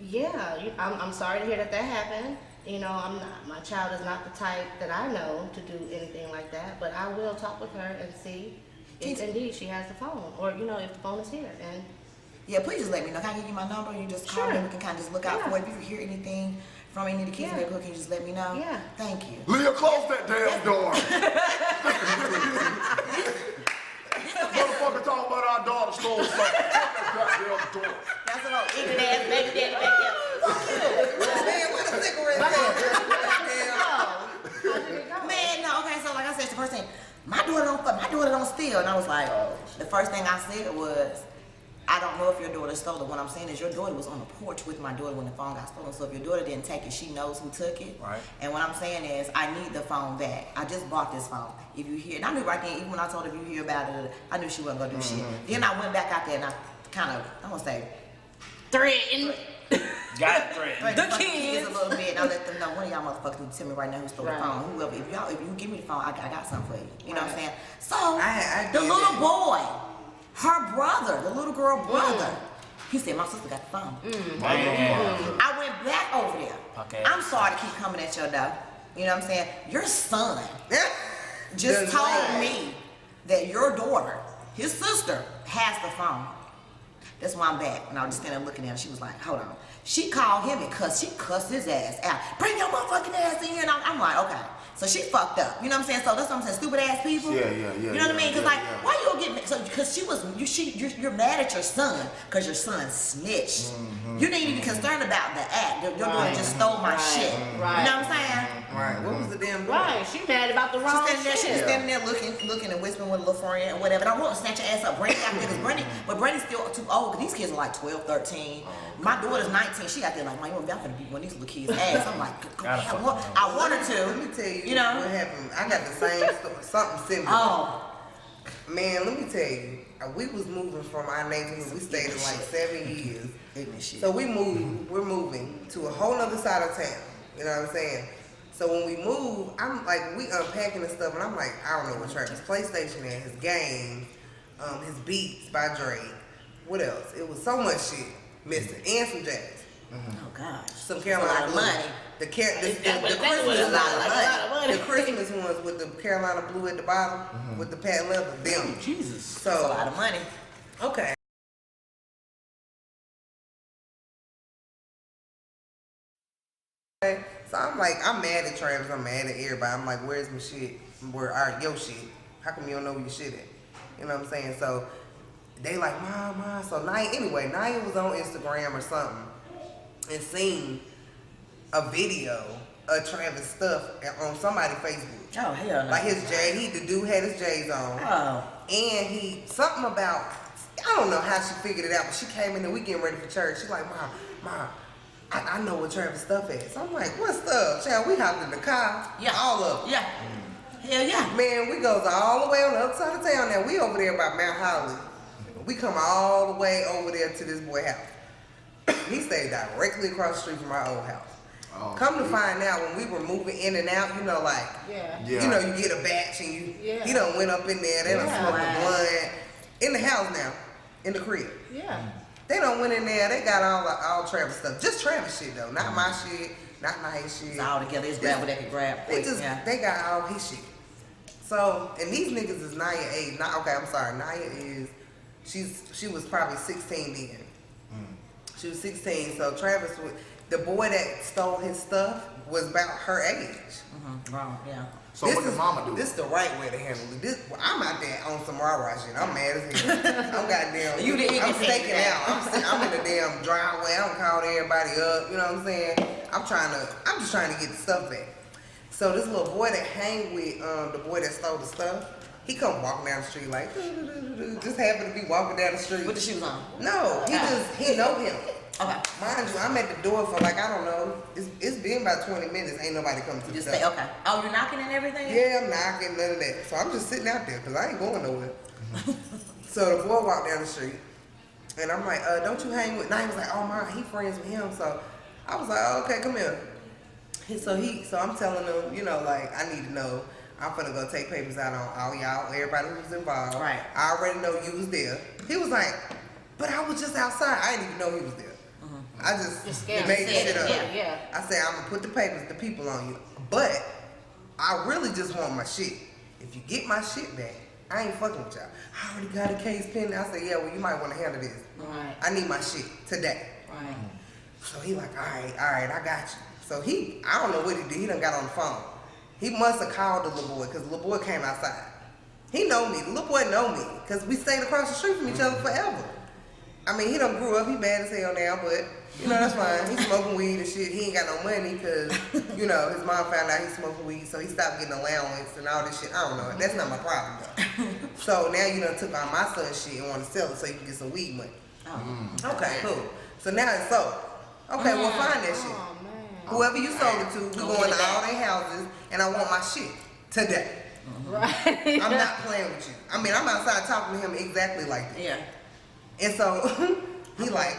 Yeah, I'm sorry to hear that happened. You know, my child is not the type that I know to do anything like that, but I will talk with her and see if indeed she has the phone, or, you know, if the phone is here. And Yeah, please just let me know. Can I give you my number? You just call Sure. me. We can kind of just look out Yeah. for it. If you hear anything from any of the kids in Yeah. the neighborhood, can you just let me know? Yeah. Thank you. Leah, close that damn door. stole something. Goddamn door. That's a little ignorant ass baby daddy back there. Fuck you. Man, what a cigarette Man, no, okay, so like I said, the first thing, my daughter don't steal. And I was like, the first thing I said was, I don't know if your daughter stole it. What I'm saying is your daughter was on the porch with my daughter when the phone got stolen. So if your daughter didn't take it, she knows who took it. Right. And what I'm saying is, I need the phone back. I just bought this phone. If you hear, and I knew right then, even when I told her if you hear about it, I knew she wasn't gonna do shit. Then I went back out there and I kind of, I'm gonna say, Threatened. Got threatened. the kids a little bit, and I let them know one of y'all motherfuckers need to tell me right now who stole the Right. phone. Whoever, if you give me the phone, I got something for you. You know what I'm saying? So I the did little that. boy, her brother, the little girl brother, he said my sister got the phone. Man. I went back over there. Okay. I'm sorry to keep coming at your door. You know what I'm saying? Your son just The told lie. me that your daughter, his sister, has the phone. That's why I'm back. And I was just standing looking at her. She was like, hold on. She called him and cussed his ass out. Bring your motherfucking ass in here. And I'm like, okay. So she fucked up. You know what I'm saying? So that's what I'm saying. Stupid ass people. Yeah. You know what I mean? Because why you don't get mad? So because you're mad at your son because your son snitched. You didn't even concerned about the act. Your daughter just stole my shit. Right. You know what I'm saying? Right. What was the damn door? Right, she mad about the wrong She was shit. standing there looking and whispering with a little friend or whatever. And I want to snatch her ass up. Brandy out there because Brandy's still too old because these kids are like 12, 13. My daughter's 19. She out there like, man, I'm gonna beat one of these little kids' ass. I'm like, I want her to. Let me tell you, You know? what happened. I got the same story, something similar. Oh, Man, let me tell you, we was moving from our neighborhood. We stayed in like 7 years. ignorant shit. So we're moving to a whole other side of town. You know what I'm saying? So when we move, I'm like, we unpacking and stuff, and I'm like, I don't know what Travis' PlayStation at, his games, his Beats by Drake. What else? It was so much shit missing, and some jazz. Oh gosh. Some That's Carolina a lot of Blue. money. The That's what Christmas it's ones, like a lot of money. the Christmas ones with the Carolina Blue at the bottom with the patent leather. Them. Jesus. That's a So lot of money. okay. So I'm like, I'm mad at Travis, I'm mad at everybody. I'm like, where's my shit? Where are your shit? How come you don't know where your shit at? You know what I'm saying? So they like, Mom. So Naya was on Instagram or something and seen a video of Travis stuff on somebody's Facebook. Oh hell no. Like his J, the dude had his J's on. Oh. And something about, I don't know how she figured it out, but she came in the weekend ready for church. She's like, Mom, I know what Travis stuff is. So I'm like, what stuff? Child, we hopped in the car. Yeah. All of them. Yeah. Hell yeah. Man, we goes all the way on the other side of town now. We over there by Mount Holly. We come all the way over there to this boy house. He stayed directly across the street from our old house. Oh, Come to find out, when we were moving in and out, you know, like, Yeah. Yeah. you know, you get a batch and he done went up in there. They done Yeah. smoked a blunt in the house now, in the crib. Yeah. They done went in there. They got all Travis stuff, just Travis shit though, not my shit, not Nia's shit. It's all together. It's grab what they can grab. They quick. just Yeah. they got all his shit. So, and these niggas is Nia age. Okay, I'm sorry. Nia is she was probably 16 then. She was 16. So Travis was the boy that stole his stuff was about her age. Wrong. Yeah. So what did mama do? This the right way to handle it. I'm out there on some rah-rah shit. I'm mad as hell. I'm goddamn. You the I'm ignorant staking man. out. I'm in the damn driveway. I'm calling everybody up. You know what I'm saying? I'm just trying to get the stuff back. So this little boy that hang with the boy that stole the stuff, he come walking down the street like, just happened to be walking down the street. With the shoes on. No, he know him. Okay. Mind you, I'm at the door for like, I don't know, it's been about 20 minutes. Ain't nobody come to the Just door. stay. Okay. Oh, you're knocking and everything. Yeah, I'm knocking, none of that. So I'm just sitting out there because I ain't going nowhere. So the boy walked down the street, and I'm like, don't you hang with? Now he was like, oh my, he friends with him. So I was like, oh, okay, come here. So I'm telling him, you know, like, I need to know. I'm finna go take papers out on all y'all, everybody who was involved. Right. I already know you was there. He was like, but I was just outside. I didn't even know he was there. I just scared. made the shit up. Yeah. I said, I'm gonna put the papers, the people on you. But I really just want my shit. If you get my shit back, I ain't fucking with y'all. I already got a case pending. I said, yeah, well, you might want to handle this. Right. I need my shit today. Right. So he like, all right, I got you. So I don't know what he did. He done got on the phone. He must have called the little boy because the little boy came outside. He know me. The little boy know me. Because we stayed across the street from each other forever. I mean, he done grew up. He bad as hell now, but, you know, that's fine. He smoking weed and shit. He ain't got no money because, you know, his mom found out he smoking weed, so he stopped getting allowance and all this shit. I don't know. That's not my problem, though. So now you done took all my son's shit and want to sell it so you can get some weed money. Oh. Okay, cool. So now it's sold. Okay, well, find that shit. Oh, man. Whoever you sold it to, we Go going get to it all back. their houses, and I want my shit today. Right. I'm not playing with you. I mean, I'm outside talking to him exactly like that. Yeah. And so he like,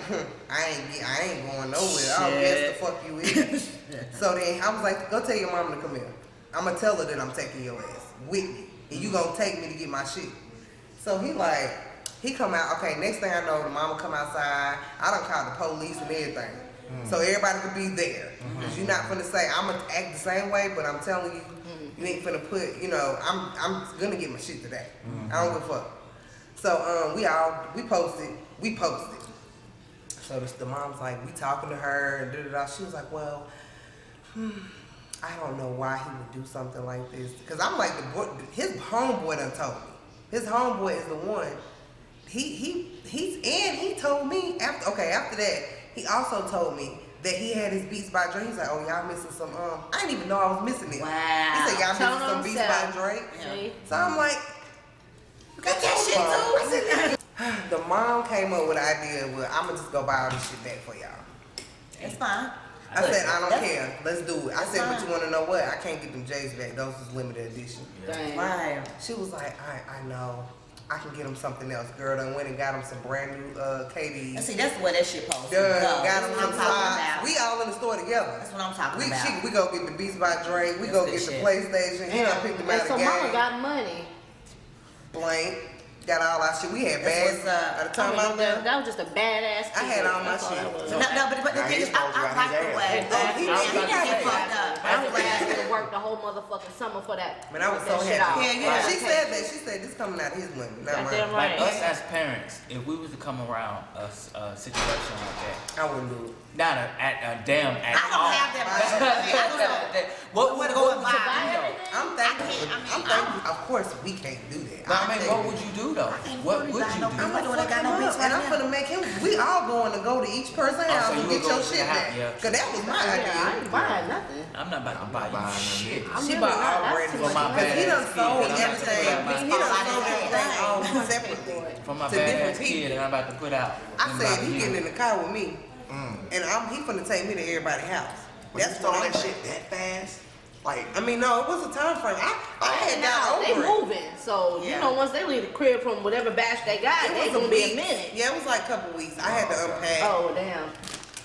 I ain't going nowhere. Oh, yes, the fuck you is. So then I was like, go tell your mama to come here. I'm gonna tell her that I'm taking your ass with me, and you gonna take me to get my shit. So he come out. Okay, next thing I know, the mama come outside. I done called the police and everything. So everybody could be there. Cause you're not finna say I'm gonna act the same way, but I'm telling you, you ain't finna put. You know, I'm gonna get my shit today. I don't give a fuck. So we posted. So the mom's like, we talking to her and da-da-da. She was like, well, I don't know why he would do something like this. Cause I'm like, his homeboy done told me. His homeboy is the one. He told me after that, he also told me that he had his Beats by Drake. He's like, oh, y'all missing some, I didn't even know I was missing it. Wow. He said, y'all Told missing some Beats by himself. Drake. See? So I'm like, You got that shit too? the mom came up with the idea, well, I'm gonna just go buy all this shit back for y'all. It's fine. I said, I don't That's- care. Let's do it. I that's said, but fine. you want to know what? I can't get them J's back. Those is limited edition. Dang. Right. She was like, I know. I can get him something else. Girl done went and got him some brand new And KDs. see, that's where that shit supposed to Done go. got That's him what I'm some talking slides. about. We all in the store together. That's what I'm talking about. We go get the Beats by Drake. We That's go good get the shit. PlayStation. He done picked them out And of so the mama game. got money. Blank. Got all our shit. We had That's bags. what's up. By the time I left, That was just a badass I had all my That's all shit. that was. No, but the Now thing he's is, I supposed to like got the his way. ass. Oh, he he got got his get fucked up. I'm glad I could work the whole motherfucking summer for that. man, I was that so shit happy. off. Yeah, She said that. She said this coming out of his money, not Goddamn mine. right. Like us as parents, if we was to come around a situation like that, I wouldn't do it. not a damn at I don't all. have that much money. I don't know. What Where would to go what and would you buy do though? everything? I'm thankful. I mean, I'm thankful. Of course, we can't do that. But I mean, what would you do though? What would you do? I'm What gonna do they got no beats and right I'm now? gonna make him. We all going to go to each person's house so and you get would go your to the shit house, back. yeah. Cause that was my Yeah, I idea. ain't buying nothing. I'm not about to buy you shit. I'm She really bought not. all That's brand too new For my much Cause he badass done kid, sold and I'm about to put everything. out He done my- sold everything on separately. For my to badass different kid, people. and I'm about to put out. I in said about a he year. getting in the car with me, and he finna take me to everybody's house. But you That's stole what I'm that shit that fast? Like, I mean, no, it was a time frame. I had got They over it. moving, so you Yeah. know once they leave the crib from whatever batch they got, It they was gonna be a week. minute. Yeah, it was like a couple weeks. I had to unpack Oh damn!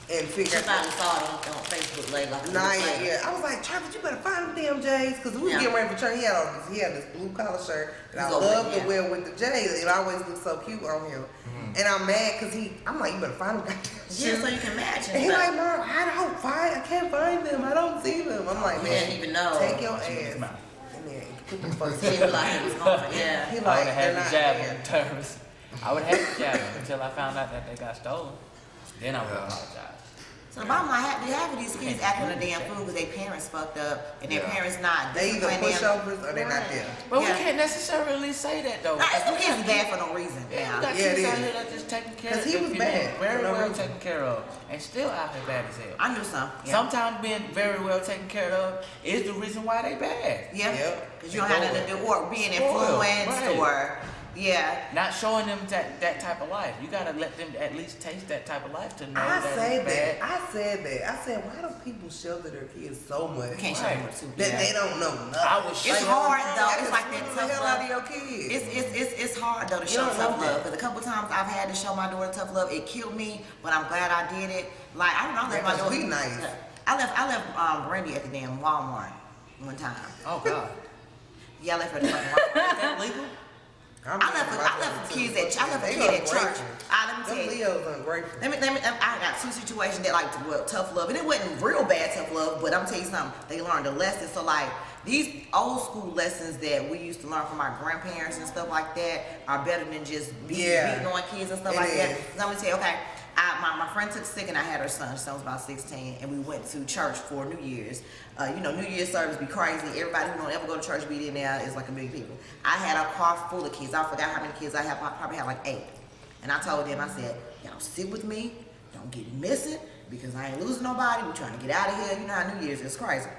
and figure She out. probably saw it on Facebook later. Like a Nah, week later. yeah. I was like, Travis, you better find them damn J's, cause we was Yeah. getting ready for church. He had this blue collar shirt that I He's over love it, to yeah. wear with the J's. It always looks so cute on him. And I'm mad cause I'm like, you better find them goddamn Yeah, shoes. so you can match And and he like, stuff. Mom, I can't find them. I don't see them. I'm like, You man, didn't even know. take your ass. And then put them fucking He was like, he was going for, yeah. He I like, would have they're had not the jab there. on terms. I would have had the jab until I found out that they got stolen. Then I would apologize. So the bottom line, half of these kids acting a damn fool because their parents fucked up and their parents not They either disciplining them. pushovers or they're not there. But Yeah. we can't necessarily say that though. Nah, some kids is bad for no reason. Yeah, Yeah. we got Yeah, it kids out is. here that just taking care 'Cause of he their was kids, bad very for no well reason. taken care of, and still out here bad as hell. I knew some. Yeah. Sometimes being very well taken care of is the reason why they bad. Yeah. Yep. Because you don't have nothing to do or being Spoiled, influenced right. or yeah. Not showing them that type of life. You gotta let them at least taste that type of life to know I that say it's that. bad. I said, why do people shelter their kids so much? You can't show Right. them too. That they don't know nothing. I was It's shocked. hard though. Like, It's like that the tough hell love. out of your kids. It's hard though to show don't tough know love that. because a couple times I've had to show my daughter tough love. It killed me, but I'm glad I did it. Like I don't know, I left my Yeah, 'cause daughter. we nice. I left Brandy at the damn Walmart one time. Oh God. Yeah, I left her at the fucking Walmart. Is that legal? I left kids at I left a kid at church. Let me tell Them you. Leo's ungrateful. I got two situations that like tough love, and it wasn't real bad tough love, but I'm telling you something, they learned a lesson. So like these old school lessons that we used to learn from our grandparents and stuff like that are better than just beating on kids and stuff It like that. is. 'Cause I'm gonna tell you, okay, my friend took sick and I had her son. Her son was about 16, and we went to church for New Year's. You know, New Year's service be crazy. Everybody who don't ever go to church be in there is like a million people. I had a car full of kids. I forgot how many kids I had. I probably had like 8. And I told them, I said, y'all sit with me. Don't get missing because I ain't losing nobody. We're trying to get out of here. You know how New Year's is crazy.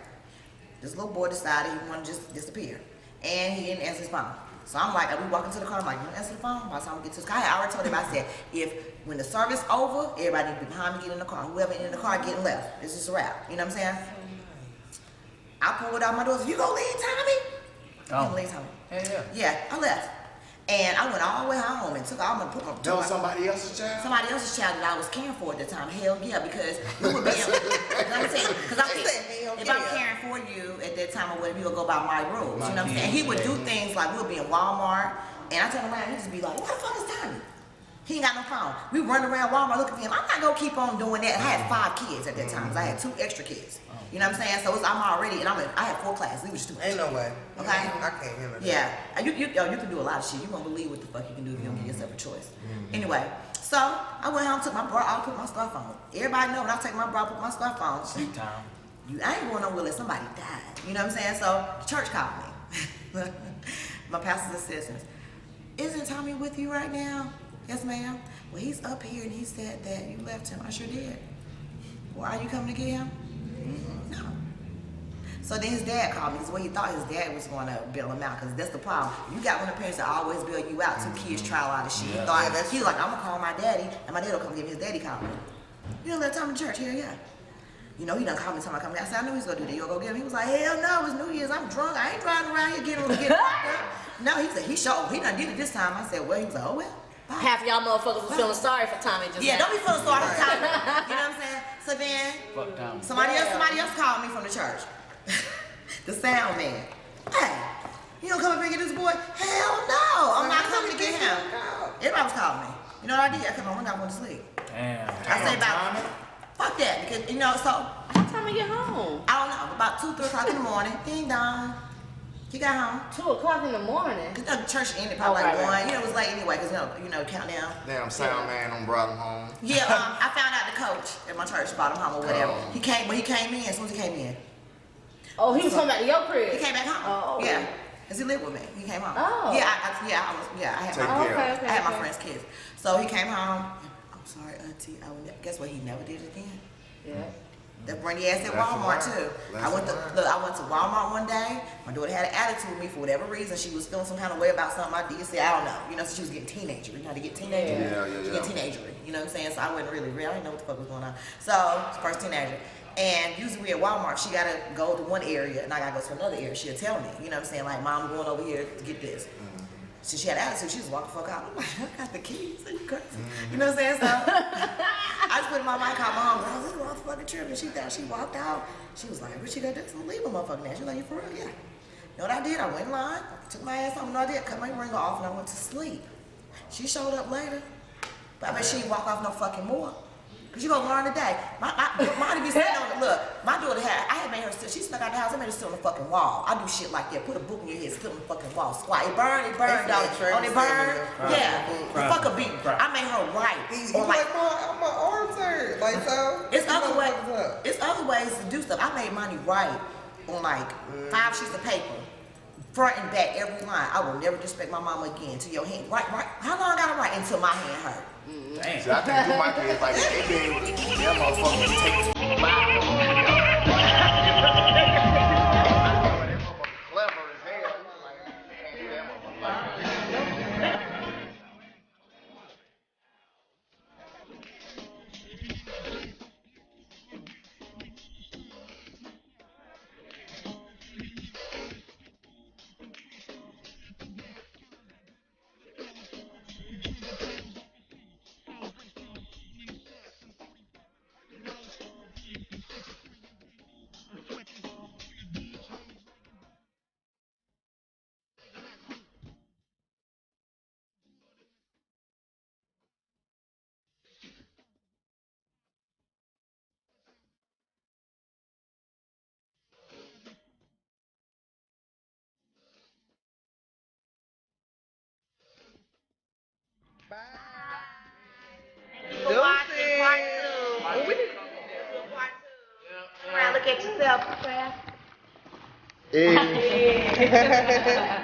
This little boy decided he wanted to just disappear, and he didn't answer his phone. So I'm like, we walking to the car. I'm like, you don't answer the phone? By the time we get to the car, I already told him. I said, when the service over, everybody need to be behind me, get in the car. Whoever in the car getting left. It's just a wrap. You know what I'm saying? I pulled out my door. Said, you gonna leave Tommy? You gonna leave Tommy? Yeah. Yeah, I left. And I went all the way home and took all my put my. That was somebody else's child? Somebody else's child that I was caring for at the time. Hell yeah, because we would be. Let me tell you, because if I'm caring for you at that time or whatever, you'll go by my rules. You know what I'm saying? He would do things like we'll be in Walmart, and I tell him, man, he just be like, "What the fuck is Tommy? He ain't got no phone." We run around Walmart looking for him. I'm not gonna keep on doing that. I had 5 kids at that time, because I had 2 extra kids. You know what I'm saying? So I'm already, and I had 4 classes. It was just too much. Ain't no way. Okay? I can't handle that. Yeah. You can do a lot of shit. You won't believe what the fuck you can do if you don't give yourself a choice. Anyway, so I went home, took my bra, I put my stuff on. Everybody know when I take my bra, put my stuff on. Sleep time. I ain't going nowhere unless somebody died. You know what I'm saying? So the church called me. My pastor's assistants. Isn't Tommy with you right now? Yes, ma'am. Well, he's up here and he said that you left him. I sure did. Well, are you coming to get him? No. So then his dad called me because what he thought his dad was going to bail him out, because that's the problem. You got one of the parents that always bail you out. 2 kids try a lot of shit. He thought, he was like, I'm going to call my daddy, and my daddy will come get me. His daddy called me. You done let Tommy to church? Hell yeah. You know, he done called me, time I come down. I said, I knew he was going to do that. You going to go get him? He was like, hell no, it's New Year's. I'm drunk. I ain't driving around here getting fucked up. No, he said, he done did it this time. I said, well, he was like, oh, well. Bye. Half of y'all motherfuckers was feeling sorry for Tommy just now. Don't be feeling sorry for Tommy. You know what I'm saying? So then, somebody else called me from the church. The sound man. Hey, you don't come up here and get this boy? Hell no, I'm not coming to get him. Everybody was calling me. You know what I did? I came home one night, I went to sleep. Damn. I said about, fuck that, because, you know, so. What time you get home? I don't know, about 2, 3 o'clock in the morning. Ding dong. He got home. 2 o'clock in the morning. The church ended probably like 1. You know, it was late anyway, because, you know, countdown. Damn, sound man on brought him home. Yeah, I found out the coach at my church brought him home or whatever. He came in, as soon as he came in. Oh, he was coming back to your crib? He came back home. Oh. Yeah. Because he lived with me. He came home. Oh. Yeah, I had I had my friend's kids. So he came home. I'm sorry, auntie. Guess what? He never did it again. Yeah. That brandy ass at Walmart too. I went to Walmart one day. My daughter had an attitude with me for whatever reason. She was feeling some kind of way about something I did. Say I don't know. You know, so she was getting teenager. You know how to get teenager. She get teenagery. You know what I'm saying? So I wasn't really real. I didn't know what the fuck was going on. So first teenager. And usually we at Walmart, she gotta go to one area and I gotta go to another area. She'll tell me, you know what I'm saying? Like, Mom, I'm going over here to get this. So she had attitude, she just walked the fuck out. I'm like, I got the keys, are you crazy? You know what I'm saying? So I just put in my mind, called Mom, I was like, motherfucking trip. And she walked out. She was like, what you gonna do? So leave a motherfucking ass. She was like, you for real? Yeah. You know what I did? I went in line, took my ass home, I did, cut my ringer off and I went to sleep. She showed up later, but I bet she didn't walk off no fucking more. Cause you gonna learn today. My be sitting on the look. My daughter I had made her sit. She snuck out the house. I made her sit on the fucking wall. I do shit like that. Put a book in your head, sit on the fucking wall, squat. It burned, dog. Oh, it burned. Yeah. The fuck a beat. I made her write. On like my arms hurt. Like so. It's other ways to do stuff. I made Monty write on like 5 sheets of paper. Front and back, every line. I will never disrespect my mama again. To your hand. Right. How long I gotta write until my hand hurt? Damn. See, I think you might be like, they did, that motherfucker take 5 clever as hell. Like, can't do that motherfucker like that. look at yourself, Craft? Eh.